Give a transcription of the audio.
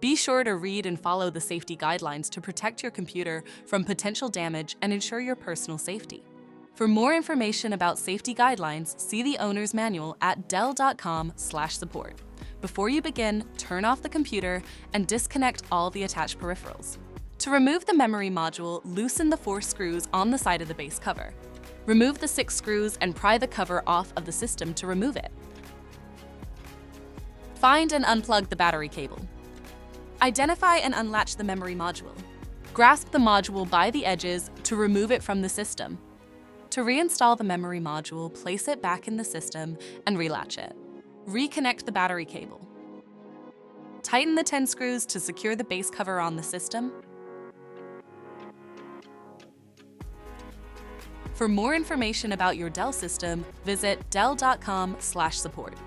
Be sure to read and follow the safety guidelines to protect your computer from potential damage and ensure your personal safety. For more information about safety guidelines, see the owner's manual at dell.com/support. Before you begin, turn off the computer and disconnect all the attached peripherals. To remove the memory module, loosen the 4 screws on the side of the base cover. Remove the 6 screws and pry the cover off of the system to remove it. Find and unplug the battery cable. Identify and unlatch the memory module. Grasp the module by the edges to remove it from the system. To reinstall the memory module, place it back in the system and relatch it. Reconnect the battery cable. Tighten the 10 screws to secure the base cover on the system. For more information about your DELL system, visit dell.com/support.